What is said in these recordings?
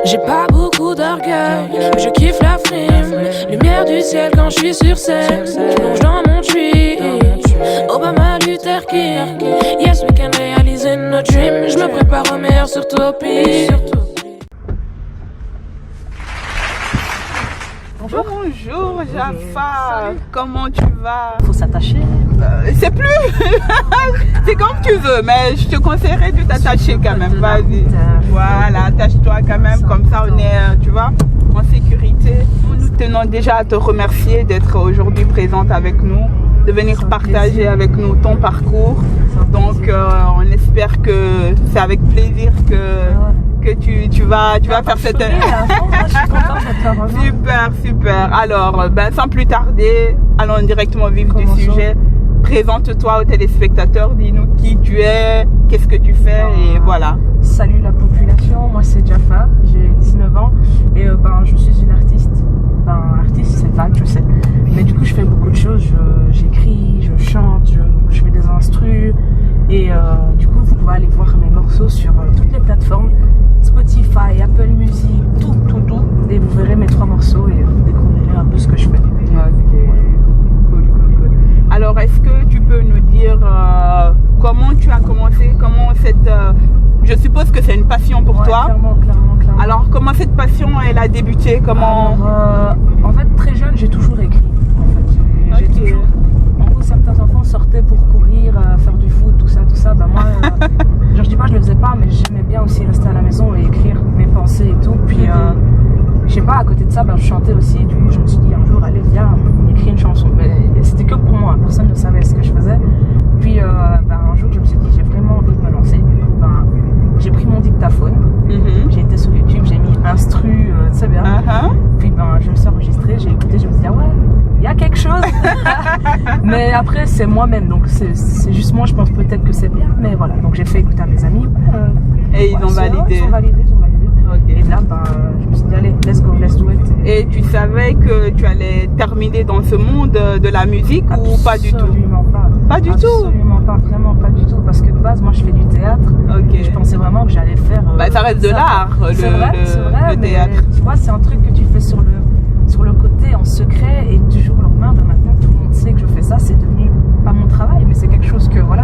J'ai pas beaucoup d'orgueil, mais je kiffe la frime. Lumière du ciel quand je suis sur scène. Je plonge dans mon tree. Obama, Luther King. Yes, we can réaliser notre dream. Je me prépare au meilleur sur Topi. Bonjour Jaffa, comment tu vas? Faut s'attacher. C'est plus. C'est comme tu veux, mais je te conseillerais de t'attacher quand même. Vas-y. Voilà, attache-toi quand même, comme ça on est, tu vois, en sécurité. Nous tenons déjà à te remercier d'être aujourd'hui présente avec nous, de venir partager avec nous ton parcours. Donc on espère que c'est avec plaisir que tu vas faire cette... Super. Alors, sans plus tarder, allons directement au vif du sujet. Présente-toi aux téléspectateurs, dis-nous qui tu es, qu'est-ce que tu fais et voilà. Salut la population, moi c'est Jaffa, j'ai 19 ans et je suis une artiste. Artiste c'est vague, je sais. Mais du coup je fais beaucoup de choses, j'écris, je chante, je fais des instrus et du coup vous pouvez aller voir mes morceaux sur toutes les plateformes. Spotify, Apple Music, tout. Et vous verrez mes 3 morceaux et vous découvrirez un peu ce que je fais. Ok, cool. Alors, est-ce que tu peux nous dire comment tu as commencé, comment cette... je suppose que c'est une passion pour toi. Clairement. Alors, comment cette passion, elle a débuté? Comment... Alors, en fait, très jeune, j'ai toujours écrit. J'ai toujours... En gros, certains enfants sortaient pour courir, faire du foot, tout ça. Moi, je dis pas que je le faisais pas, mais j'aimais bien aussi rester à la maison et écrire mes pensées et tout. Puis, je sais pas, à côté de ça, je chantais aussi. Du coup, je me suis dit un jour, allez, viens, on écrit une chanson. Mais c'était que pour moi, personne ne savait ce que je faisais. Puis, un jour, je me suis dit, j'ai vraiment envie de me lancer. Du coup, j'ai pris mon dictaphone, j'ai été sur YouTube, j'ai mis instru, tu sais bien. Puis, je me suis enregistrée, j'ai écouté, je me suis dit, ah ouais, il y a quelque chose. Mais après, c'est moi-même, donc c'est juste moi, je pense peut-être que c'est bien. Mais voilà, donc j'ai fait écouter à mes amis. Et ils ont validé. Ils ont validé. Okay. Et là, je me suis dit, allez, let's go, let's do it. Et tu savais que tu allais terminer dans ce monde de la musique ou pas du tout? Absolument pas. Pas du tout? Absolument pas, vraiment pas du tout. Parce que de base, moi, je fais du théâtre. Okay. Et je pensais vraiment que j'allais faire... ça reste de l'art, le théâtre. Tu vois, c'est un truc que tu fais sur le côté, en secret. Et du jour au lendemain, maintenant, tout le monde sait que je fais ça. C'est devenu pas mon travail, mais c'est quelque chose que, voilà,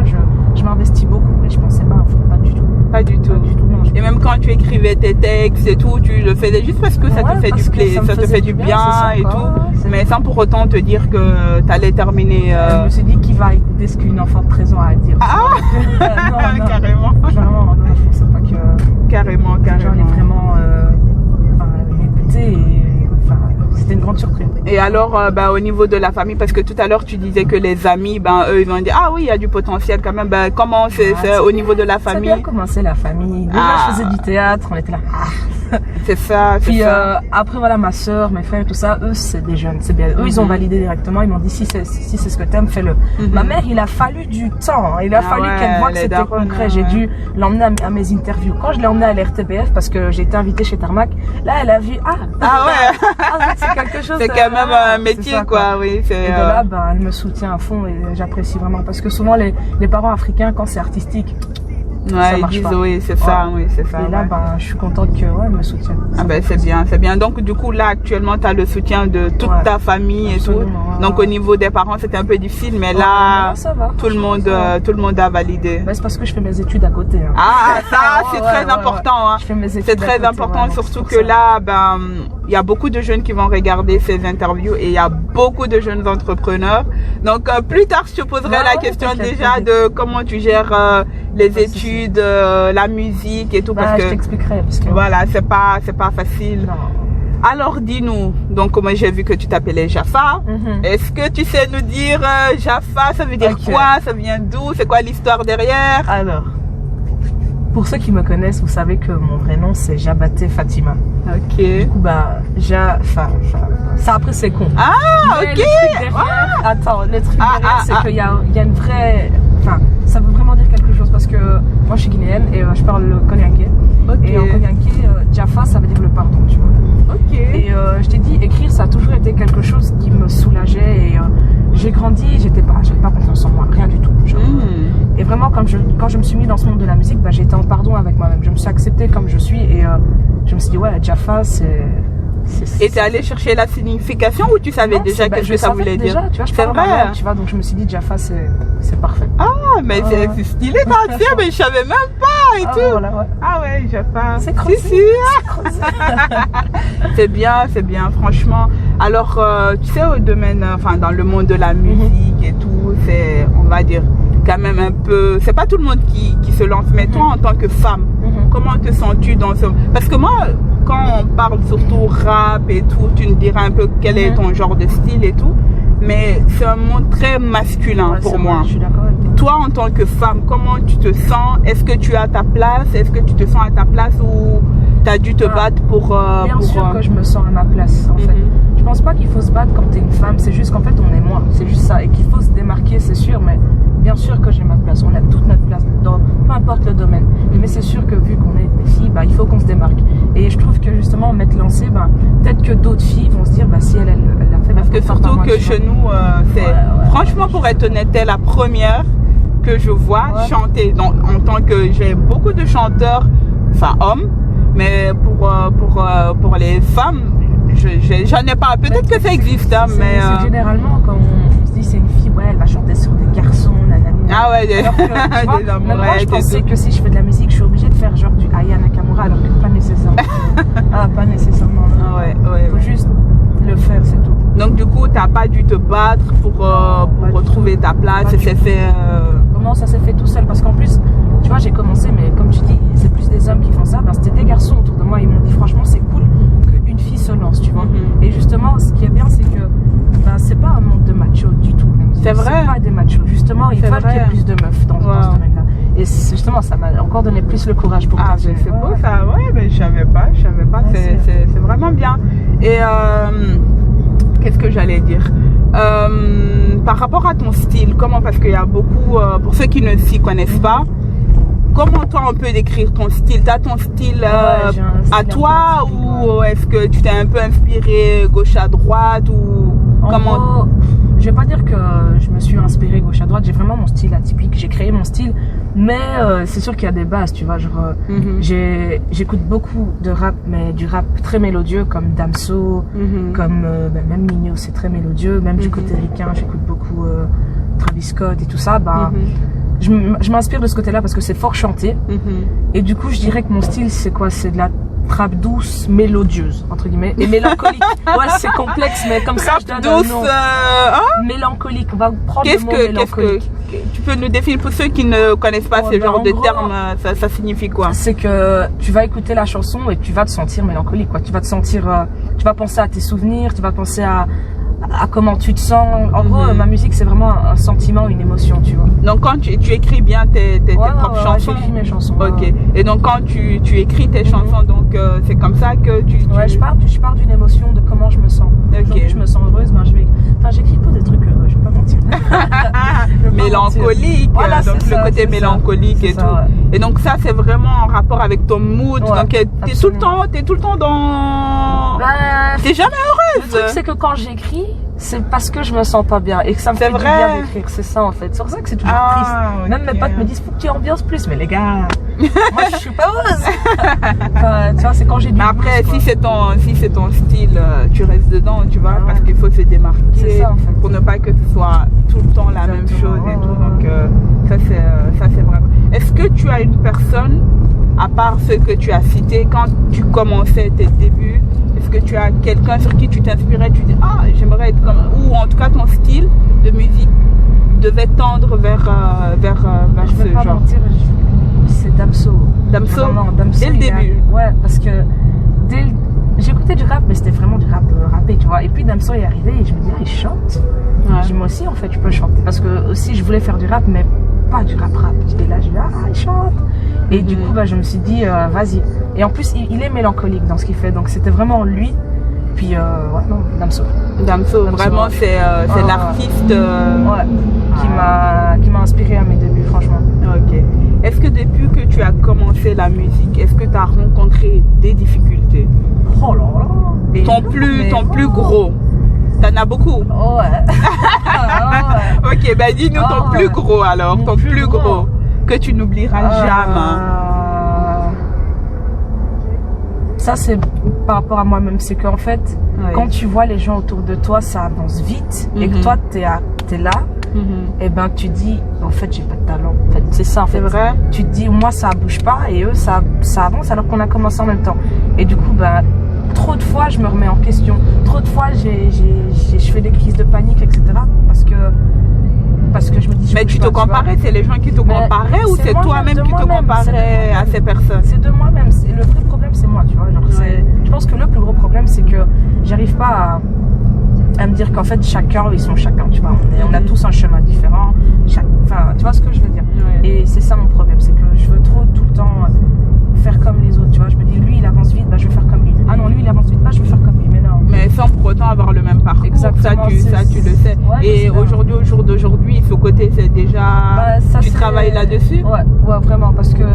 je m'investis beaucoup. Et je pensais pas du tout. Pas du tout. Non, et même quand tu écrivais tes textes et tout, tu le faisais juste parce que ça te fait du plaisir, ça te fait du bien et tout, mais sans pour autant te dire que tu allais terminer. Je me suis dit, qui va écouter ce qu'une enfant de 13 ans a à dire? Non, carrément. Vraiment, non, je pensais pas que. Carrément. Les gens allaient vraiment m'écouter et. C'était une grande surprise. Et alors, au niveau de la famille, parce que tout à l'heure tu disais que les amis, eux, ils vont dire ah oui, il y a du potentiel quand même. Comment c'est au niveau de la famille? Ça a bien commencé la famille. Déjà, je faisais du théâtre, on était là. C'est ça. Puis après, voilà, ma soeur, mes frères, tout ça, eux, c'est des jeunes, c'est bien. Eux, ils ont validé directement. Ils m'ont dit si c'est ce que t'aimes, fais-le. Ma mère, il a fallu du temps. Il a fallu qu'elle voie que c'était concret. J'ai dû l'emmener à mes interviews. Quand je l'ai emmenée à l'RTBF, parce que j'ai été invitée chez Tarmac, là, elle a vu c'est quelque chose. C'est quand même un métier, ça, quoi. Oui. Et de là, elle me soutient à fond et j'apprécie vraiment parce que souvent les parents africains, quand c'est artistique, ils disent oui, c'est ça, oui, c'est ça. Et là, je suis contente que elle me soutienne. C'est bien. Donc du coup là, actuellement, tu as le soutien de toute ta famille et tout. Donc au niveau des parents, c'était un peu difficile, mais là, ça va, tout le monde a validé. C'est parce que je fais mes études à côté. Ça, c'est très important. Je fais mes études. C'est très important, surtout que là, il y a beaucoup de jeunes qui vont regarder ces interviews et il y a beaucoup de jeunes entrepreneurs. Donc plus tard, je te poserai la question déjà de comment tu gères les études, la musique et tout, parce que je t'expliquerai. Voilà, c'est pas facile. Non. Alors dis-nous, donc moi j'ai vu que tu t'appelais Jaffa. Est-ce que tu sais nous dire Jaffa, ça veut dire quoi? Ça vient d'où? C'est quoi l'histoire derrière? Alors, pour ceux qui me connaissent, vous savez que mon vrai nom c'est Jabaté Fatima. Ok. Du coup, Jaffa. Ça après c'est con. Ok. Le truc derrière, attends, le truc derrière, c'est qu'il y a une vraie. Ça veut vraiment dire quelque chose parce que moi je suis guinéenne et je parle le Konyanké. Et en Konyanké, Jaffa ça veut dire le pardon, tu vois. Et je t'ai dit, écrire ça a toujours été quelque chose qui me soulageait et j'ai grandi, j'avais pas confiance en moi, rien du tout. Et vraiment quand je me suis mis dans ce monde de la musique, j'étais en pardon avec moi-même. Je me suis acceptée comme je suis et je me suis dit, ouais, Jaffa, Et t'es allé chercher la signification ou tu savais déjà qu'est-ce que ça voulait dire? Tu vois, je c'est parle vrai. langue, tu vois, donc je me suis dit, Jaffa, c'est parfait. Ah, mais c'est stylé, tu sais, mais je savais même pas et tout. Voilà, ouais. Ah ouais, Jaffa. C'est creusé. Si. C'est bien, franchement. Alors, tu sais, au domaine, enfin, dans le monde de la musique et tout, c'est, on va dire, quand même un peu, c'est pas tout le monde qui se lance, mais toi, en tant que femme, comment te sens-tu dans ce... Parce que moi, quand on parle surtout rap et tout, tu nous diras un peu quel est ton genre de style et tout, mais c'est un monde très masculin pour moi. Je suis d'accord avec toi. Toi, en tant que femme, comment tu te sens? Est-ce que tu as ta place? Est-ce que tu te sens à ta place ou tu as dû te battre pour... Bien sûr que je me sens à ma place, en fait. Je pense pas qu'il faut se battre quand tu es une femme, c'est juste qu'en fait, on est moi. C'est juste ça. Et qu'il faut se démarquer, c'est sûr, mais bien sûr que j'ai ma place. On a toute notre place, dans peu importe le domaine. Mais c'est sûr que vu qu'on est des filles, il faut qu'on se démarque. Et je trouve que justement, m'être lancée, peut-être que d'autres filles vont se dire, si elle l'a fait. Parce que surtout que chez nous, franchement, pour être honnête, t'es la première que je vois chanter. Donc, en tant que j'ai beaucoup de chanteurs, enfin hommes, mais pour les femmes, j'en ai pas. Peut-être que ça existe, hein, mais c'est généralement quand on se dit c'est une fille, elle va chanter sur des garçons, nanana. Ah ouais, des amourettes. Moi, je pensais que si je fais de la musique, je suis obligée de faire genre du Aya Nakamura, alors que pas nécessairement. Pas nécessairement. Ah ouais. Faut juste le faire, c'est tout. Donc du coup, t'as pas dû te battre pour retrouver ta place. Et c'est fait. Comment ça s'est fait tout seul? Parce qu'en plus, tu vois, j'ai commencé, mais comme tu dis, c'est plus des hommes qui font ça. C'était des garçons autour de moi. Ils m'ont dit franchement, c'est cool qu'une fille se lance, tu vois. Et justement, ce qui est bien, c'est que c'est pas un monde de machos du tout. C'est vrai. C'est pas des machos. Justement, il faut qu'il y ait plus de meufs dans ce domaine-là. Et justement, ça m'a encore donné plus le courage pour continuer. C'est beau ça, mais je savais pas. C'est vraiment bien. Et qu'est-ce que j'allais dire? Par rapport à ton style, comment, parce qu'il y a beaucoup, pour ceux qui ne s'y connaissent pas, comment toi on peut décrire ton style? T'as ton style à toi ou est-ce que tu t'es un peu inspiré gauche à droite ou comment? Gros, je vais pas dire que je me suis inspirée gauche à droite, j'ai vraiment mon style atypique, j'ai créé mon style, mais c'est sûr qu'il y a des bases, tu vois, genre j'écoute beaucoup de rap, mais du rap très mélodieux comme Damso, comme même Nino, c'est très mélodieux, même du côté ricain, j'écoute beaucoup Travis Scott et tout ça, je m'inspire de ce côté-là parce que c'est fort chanté. Et du coup, je dirais que mon style, c'est quoi? C'est de la trap douce, mélodieuse, entre guillemets, et mélancolique. C'est complexe, mais comme ça, je donne douce, un nom. Mélancolique, on va prendre le mot mélancolique. Tu peux nous définir pour ceux qui ne connaissent pas ce genre de termes, ça signifie quoi? C'est que tu vas écouter la chanson et tu vas te sentir mélancolique, quoi. Tu vas te sentir, tu vas penser à tes souvenirs, tu vas penser à comment tu te sens. En gros, ma musique, c'est vraiment un sentiment, une émotion, tu vois. Donc, quand tu écris bien tes propres chansons? J'écris mes chansons. Ok. Et donc, quand tu écris tes chansons, donc c'est comme ça que je pars d'une émotion, de comment je me sens. Aujourd'hui, je me sens heureuse, j'écris pas des trucs heureux, je vais pas mentir. Mélancolique, voilà, donc le côté mélancolique et tout. Et donc, ça, c'est vraiment en rapport avec ton mood. Donc, t'es tout le temps dans... T'es jamais heureuse. Le truc, c'est que quand j'écris, c'est parce que je me sens pas bien et que ça me fait du bien d'écrire, c'est ça en fait. C'est pour ça que c'est toujours triste. Même mes potes me disent faut que tu ambiances plus, mais les gars, moi je suis pas heureuse. Tu vois, c'est quand j'ai du après, si c'est ton style, tu restes dedans, tu vois, parce qu'il faut se démarquer ça, en fait. pour ne pas que ce soit tout le temps la même chose et tout. Donc ça c'est vraiment. Est-ce que tu as une personne, à part ceux que tu as cités, quand tu commençais tes débuts? Est-ce que tu as quelqu'un sur qui tu t'inspirais, tu dis j'aimerais être comme, ou en tout cas ton style de musique devait tendre vers je vais pas mentir, c'est Damso. Damso, Damso dès le début. Parce que j'écoutais du rap, mais c'était vraiment du rap rappé, tu vois. Et puis Damso est arrivé et je me dis il chante. Je dis moi aussi en fait je peux chanter parce que aussi je voulais faire du rap, mais pas du rap. Et là je dis il chante. Et du coup je me suis dit vas-y. Et en plus il est mélancolique dans ce qu'il fait, donc c'était vraiment lui. Puis Damso vraiment c'est l'artiste qui m'a inspiré à mes débuts, franchement. Ok. Est-ce que depuis que tu as commencé la musique, est-ce que tu as rencontré des difficultés? Oh là là. Ton plus gros. T'en as beaucoup? Ok, dis-nous ton plus gros alors, ton plus gros que tu n'oublieras jamais. Ça, c'est par rapport à moi-même. C'est qu'en fait, Ouais. quand tu vois les gens autour de toi, ça avance vite. Et que toi, t'es là. Et ben, tu dis, en fait, j'ai pas de talent. En fait, c'est ça, en fait. C'est vrai. Tu te dis, moi, ça bouge pas. Et eux, ça avance alors qu'on a commencé en même temps. Et du coup, ben, trop de fois, je me remets en question. Trop de fois, je fais des crises de panique, etc. Parce que je me dis... Mais tu te comparais, c'est les gens qui te comparaient ou c'est toi-même qui te comparais à ces personnes? C'est de moi-même. Le vrai problème, c'est moi, tu vois. Genre, je pense que le plus gros problème, c'est que j'arrive pas à me dire qu'en fait, chacun, ils sont chacun, tu vois. On a tous un chemin différent. Enfin, tu vois ce que je veux dire. Ouais. Et c'est ça mon problème, c'est que je veux trop tout le temps faire comme les autres, tu vois. Je me dis, lui, il avance vite, bah, je vais faire comme lui. Ah non, lui, il avance vite, bah, je vais faire comme lui. Mais non. Mais sans pour autant avoir le même parcours. Exactement, Ça, tu le sais. Ouais, et aujourd'hui, au jour d'aujourd'hui, ce côté, c'est déjà... Bah, ça, tu travailles là-dessus? Ouais, vraiment, parce que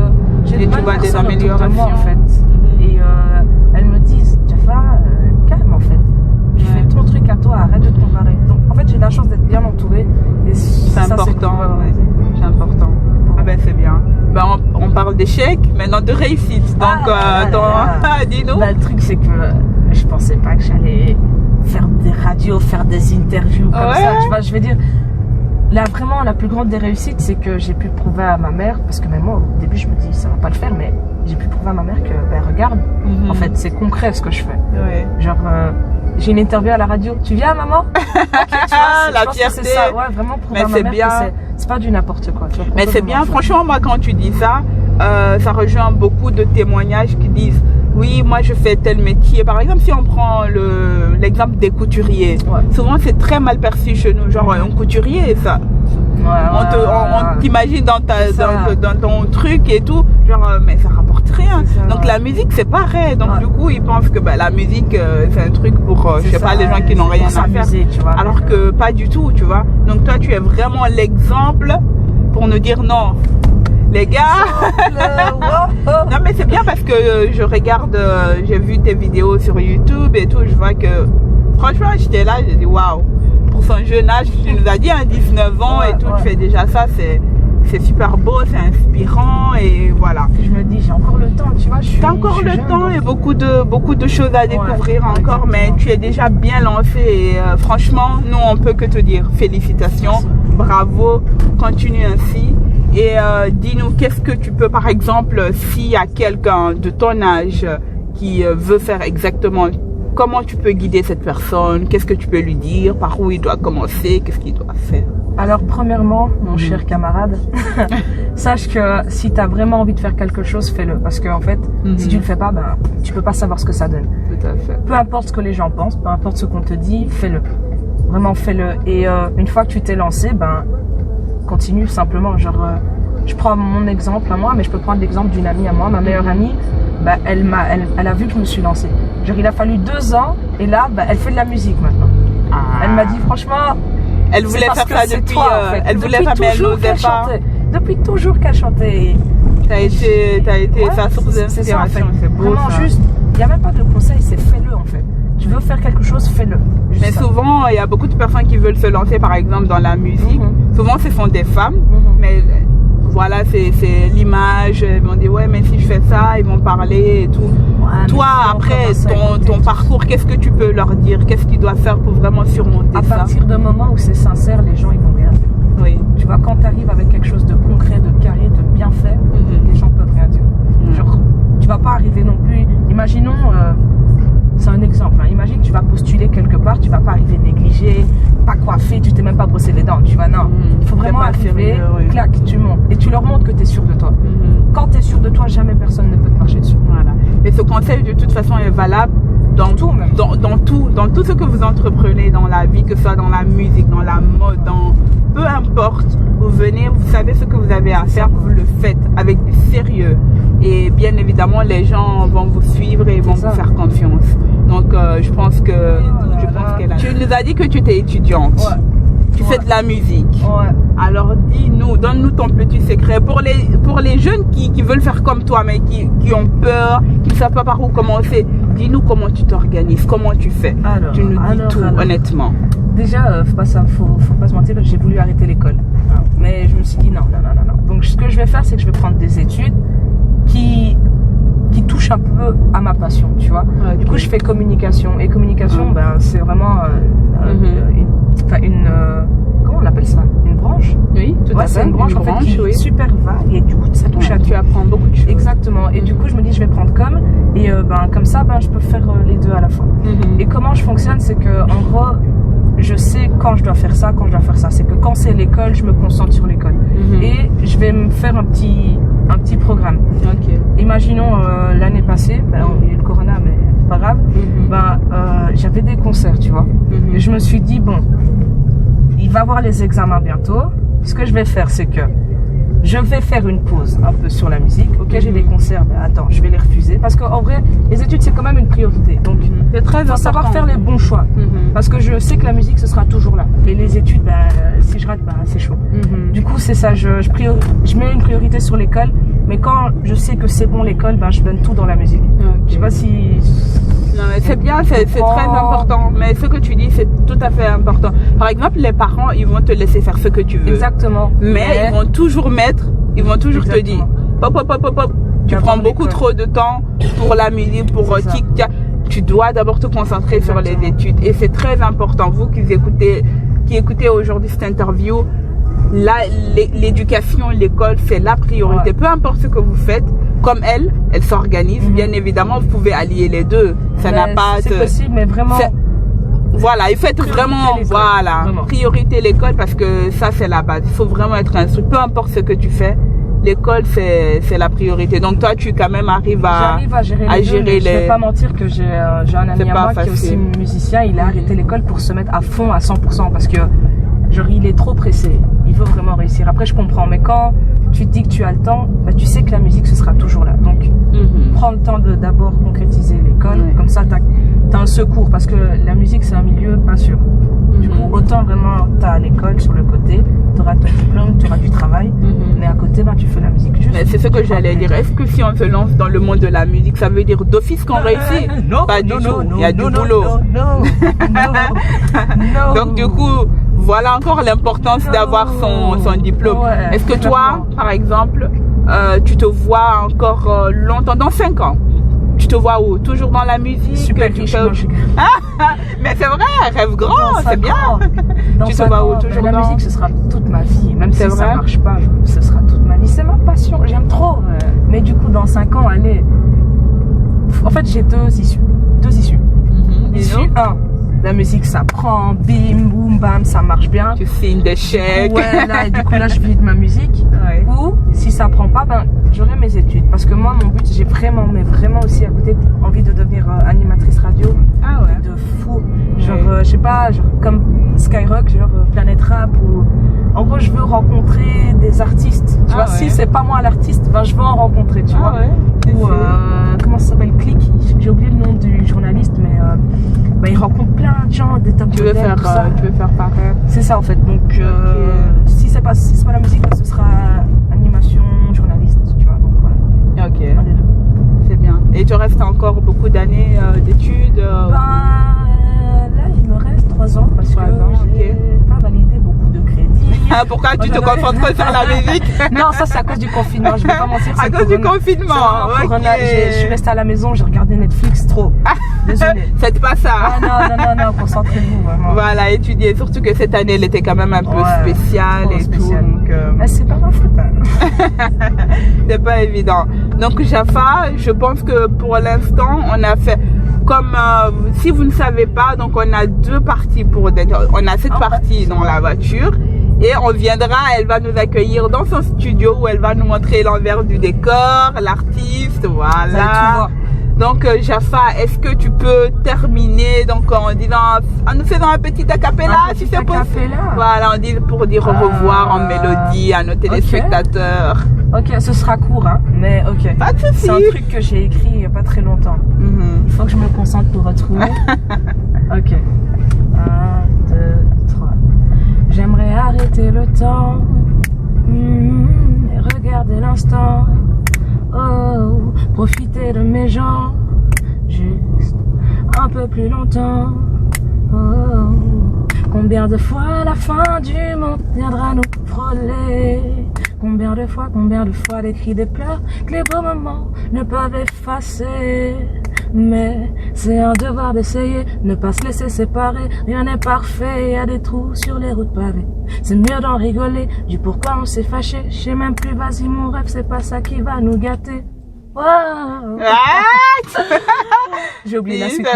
j'ai Et tu vois des améliorations. moi, en fait. Et elles me disent, Jaffa, calme, en fait. Tu fais ton truc à toi, arrête de te comparer. Donc, en fait, j'ai la chance d'être bien entourée. Et C'est important. Ouais. C'est important. Ah ben, c'est bien. Ben, on parle d'échecs, maintenant de réussite. Donc, dis-nous. Bah, le truc, c'est que je pensais pas que j'allais faire des radios, faire des interviews comme ça. Tu vois, je veux dire, là, vraiment, la plus grande des réussites, c'est que j'ai pu prouver à ma mère, parce que même moi, au début, je me dis, ça va pas le faire, mais j'ai pu prouver à ma mère que, ben, regarde, en fait, c'est concret ce que je fais. Ouais. Genre, j'ai une interview à la radio. Tu viens, maman? Okay, tu vois, la fierté. c'est ça, ouais, vraiment prouver à ma mère que c'est pas du n'importe quoi. Tu vois, mais c'est bien, franchement, moi, quand tu dis ça, ça rejoint beaucoup de témoignages qui disent oui, moi je fais tel métier. Par exemple, si on prend l'exemple des couturiers, souvent c'est très mal perçu chez nous. Genre, un couturier, ça. On t'imagine dans ton truc et tout, genre, mais ça rapporte rien. Donc la musique, c'est pareil. Donc du coup, ils pensent que la musique, c'est un truc pour, je sais pas, les gens qui n'ont rien à faire. Tu vois. Alors que pas du tout, tu vois. Donc toi, tu es vraiment l'exemple pour nous dire non. Les gars, non mais c'est bien parce que je regarde, j'ai vu tes vidéos sur YouTube et tout, je vois que franchement j'étais là, j'ai dit waouh, pour son jeune âge, tu nous as dit 19 ans et tout, tu fais déjà ça, c'est super beau, c'est inspirant et voilà. Je me dis j'ai encore le temps, tu vois, t'as encore le temps et beaucoup de choses à découvrir encore, mais tu es déjà bien lancé et franchement, nous on peut que te dire félicitations, bravo, continue ainsi. Et dis-nous, qu'est-ce que tu peux, par exemple, s'il y a quelqu'un de ton âge qui veut faire exactement, comment tu peux guider cette personne? Qu'est-ce que tu peux lui dire? Par où il doit commencer? Qu'est-ce qu'il doit faire? Alors, premièrement, mon cher camarade, sache que si tu as vraiment envie de faire quelque chose, fais-le. Parce que, en fait, si tu le fais pas, ben, tu peux pas savoir ce que ça donne. Tout à fait. Peu importe ce que les gens pensent, peu importe ce qu'on te dit, fais-le. Vraiment, fais-le. Et une fois que tu t'es lancé, ben, continue simplement. Genre, je prends mon exemple à moi, mais je peux prendre l'exemple d'une amie à moi, ma meilleure amie. Bah, elle a vu que je me suis lancée. Genre, il a fallu 2 ans et là, bah, elle fait de la musique maintenant. Elle m'a dit franchement. Elle voulait faire ça depuis. Toi, en fait. Elle voulait faire, mais elle n'osait pas. Depuis toujours qu'elle chantait. T'as été sa source d'inspiration. C'est beau. Vraiment ça. juste. Il n'y a même pas de conseil, c'est fais-le en fait. Tu veux faire quelque chose, fais-le. Mais souvent, il y a beaucoup de personnes qui veulent se lancer, par exemple, dans la musique. Souvent, ce sont des femmes, mais voilà, c'est l'image. Ils vont dire, ouais, mais si je fais ça, ils vont parler et tout. Ouais, toi, après, ton parcours, qu'est-ce que tu peux leur dire? Qu'est-ce qu'ils doivent faire pour vraiment surmonter ça? À partir d'un moment où c'est sincère, les gens, ils vont rien dire. Oui. Tu vois, quand tu arrives avec quelque chose de concret, de carré, de bien fait, les gens peuvent rien dire. Genre, tu vas pas arriver non plus. Imaginons, c'est un exemple. Hein. Imagine, tu vas postuler quelque part, tu vas pas arriver négligé, pas coiffé, tu t'es même pas brossé les dents. Tu vas, non. Il faut vraiment arriver, clac, tu montes. Et tu leur montres que tu es sûr de toi. Quand tu es sûr de toi, jamais personne ne peut te marcher dessus. Voilà. Et ce conseil, de toute façon, est valable dans tout, même. Dans tout ce que vous entreprenez dans la vie, que ce soit dans la musique, dans la mode, peu importe, vous venez, vous savez ce que vous avez à faire, vous le faites avec du sérieux. Et bien évidemment, les gens vont vous suivre et vont vous faire confiance. Donc, je pense que tu nous as dit que tu étais étudiante. Ouais. Tu fais de la musique. Ouais. Alors, dis-nous, donne-nous ton petit secret. Pour les jeunes qui veulent faire comme toi, mais qui ont peur, qui ne savent pas par où commencer, dis-nous comment tu t'organises, comment tu fais. Tu nous dis tout, honnêtement. Déjà, faut pas se mentir, j'ai voulu arrêter l'école. Mais je me suis dit non. Donc, ce que je vais faire, c'est que je vais prendre des études qui touchent touche un peu à ma passion, tu vois. Okay. Du coup, je fais communication. Et communication, ben, c'est vraiment comment on appelle ça? Une branche? Oui, tout à fait. C'est une branche, en fait, qui est super vague et du coup, ça touche à tout. Tu apprends beaucoup de choses. Exactement. Et du coup, je me dis, je vais prendre com. Et comme ça, je peux faire les deux à la fois. Et comment je fonctionne, c'est que en gros, je sais quand je dois faire ça, quand je dois faire ça. C'est que quand c'est l'école, je me concentre sur l'école. Et je vais me faire un petit programme. Okay. Imaginons l'année passée, il y a eu le corona, mais pas grave. J'avais des concerts, tu vois. Et je me suis dit, bon, il va y avoir les examens bientôt. Ce que je vais faire, c'est que je vais faire une pause un peu sur la musique. Ok, j'ai des concerts, mais attends, je vais les refuser. Parce qu'en vrai, les études, c'est quand même une priorité. Donc, c'est très important. Faut savoir faire les bons choix. Parce que je sais que la musique, ce sera toujours là. Et les études, si je rate, c'est chaud. Du coup, c'est ça. Je mets une priorité sur l'école. Mais quand je sais que c'est bon l'école, je donne tout dans la musique. Okay. Je sais pas si... Non, mais c'est bien, c'est très important. Mais ce que tu dis, c'est tout à fait important. Par exemple, les parents, ils vont te laisser faire ce que tu veux. Exactement. Mais ils vont toujours te dire, pop, tu prends beaucoup trop de temps pour la musique, pour tic-tac. Tu dois d'abord te concentrer sur les études. Et c'est très important. Vous qui écoutez aujourd'hui cette interview, l'éducation, l'école, c'est la priorité. Peu importe ce que vous faites, comme elle s'organise, bien évidemment, vous pouvez allier les deux. Ça n'a pas... C'est possible, mais vraiment... Voilà, il faut être vraiment, priorité l'école parce que ça, c'est la base. Il faut vraiment être instruit. Peu importe ce que tu fais, l'école, c'est la priorité. Donc toi, tu quand même arrives à gérer les... Je vais pas mentir que j'ai un ami à moi qui est aussi musicien. Il a arrêté l'école pour se mettre à fond à 100% parce que il est trop pressé. Il veut vraiment réussir. Après, je comprends. Mais quand tu te dis que tu as le temps, tu sais que la musique, ce sera toujours là. Donc, prends le temps de d'abord concrétiser l'école. Comme ça, t'as un secours. Parce que la musique, c'est un milieu pas sûr. Du coup, autant vraiment, t'as l'école sur le côté, t'auras ton diplôme, t'auras du travail. Mais à côté, tu fais la musique juste. Mais c'est ce que j'allais dire. Est-ce que si on se lance dans le monde de la musique, ça veut dire d'office qu'on réussit? Non, pas du tout. Il y a du boulot. Non. Donc, du coup, voilà encore l'importance d'avoir son diplôme. Ouais, est-ce que toi, par exemple, tu te vois encore longtemps, dans 5 ans, tu te vois où? Toujours dans la musique? Super riche. Mais c'est vrai, rêve grand, c'est bien. Tu te vois où? Toujours la musique, ce sera toute ma vie. Même si ça marche pas, ce sera toute ma vie. C'est ma passion, j'aime trop. Ouais. Mais du coup, dans 5 ans, allez. En fait, j'ai deux issues. Issue 1. La musique, ça prend, bim, boum, bam, ça marche bien. Tu signes des chèques. Et du coup, là, je vis de ma musique. Ouais. Ou, si ça prend pas, j'aurai mes études. Parce que moi, mon but, j'ai vraiment aussi à côté envie de devenir animatrice radio. Ah ouais. De fou. Je sais pas, comme Skyrock, Planète Rap ou... En gros, je veux rencontrer des artistes. Tu vois, si c'est pas moi l'artiste, je veux en rencontrer, tu vois. Ouais. Ou, comment ça s'appelle, Click. J'ai oublié le nom du journaliste, mais il rencontre plein de gens, des top modèles, tu veux faire pareil. C'est ça en fait. Donc si c'est pas la musique, ce sera animation, journaliste, tu vois. Donc voilà. Ok. Un des deux. C'est bien. Et tu restes encore beaucoup d'années d'études Là, il me reste 3 ans parce que j'ai pas validé beaucoup de crédits. Pourquoi tu te concentres sur la musique? Non, ça c'est à cause du confinement. Je vais pas mentir. À cause du confinement. Je suis restée à la maison, j'ai regardé Netflix trop. Désolée. Faites pas ça. Non, concentrez-vous vraiment. Voilà, étudier. Surtout que cette année, elle était quand même un peu spéciale et tout. Donc, c'est pas ma faute. C'est pas évident. Donc, Jaffa, je pense que pour l'instant, on a fait comme si vous ne savez pas, donc on a 2 parties on a cette partie dans la voiture et on viendra, elle va nous accueillir dans son studio où elle va nous montrer l'envers du décor, l'artiste, voilà. Donc Jaffa, est-ce que tu peux terminer donc en nous faisant un petit acapella si c'est possible? Voilà, pour dire au revoir en mélodie à nos téléspectateurs. Ok, ce sera court, mais ok. Pas de soucis. C'est un truc que j'ai écrit il n'y a pas très longtemps. Il faut que je me concentre pour retrouver. Ok. 1, 2, 3. J'aimerais arrêter le temps et regarder l'instant. Oh, profiter de mes gens juste un peu plus longtemps. Oh, combien de fois la fin du monde viendra nous frôler? combien de fois les cris des pleurs que les beaux moments ne peuvent effacer. Mais c'est un devoir d'essayer, ne pas se laisser séparer. Rien n'est parfait, y a des trous sur les routes pavées. C'est mieux d'en rigoler, du pourquoi on s'est fâché. Je sais même plus, vas-y mon rêve, c'est pas ça qui va nous gâter. Wow. J'ai oublié la suite.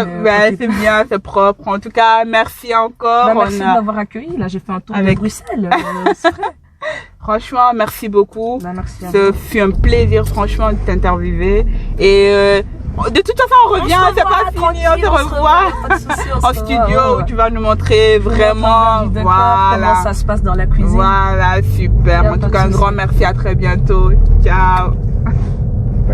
C'est bien, c'est propre. En tout cas, merci encore. Merci de m'avoir accueilli. Là, j'ai fait un tour de Bruxelles. C'est vrai. Franchement, merci beaucoup. Merci à Ce fut un plaisir, franchement, de t'interviewer. Et de toute façon, on revient, c'est pas fini, on se revoit en studio où tu vas nous montrer vraiment, comment ça se passe dans la cuisine. Voilà, super. En tout cas, un grand merci, à très bientôt. Ciao.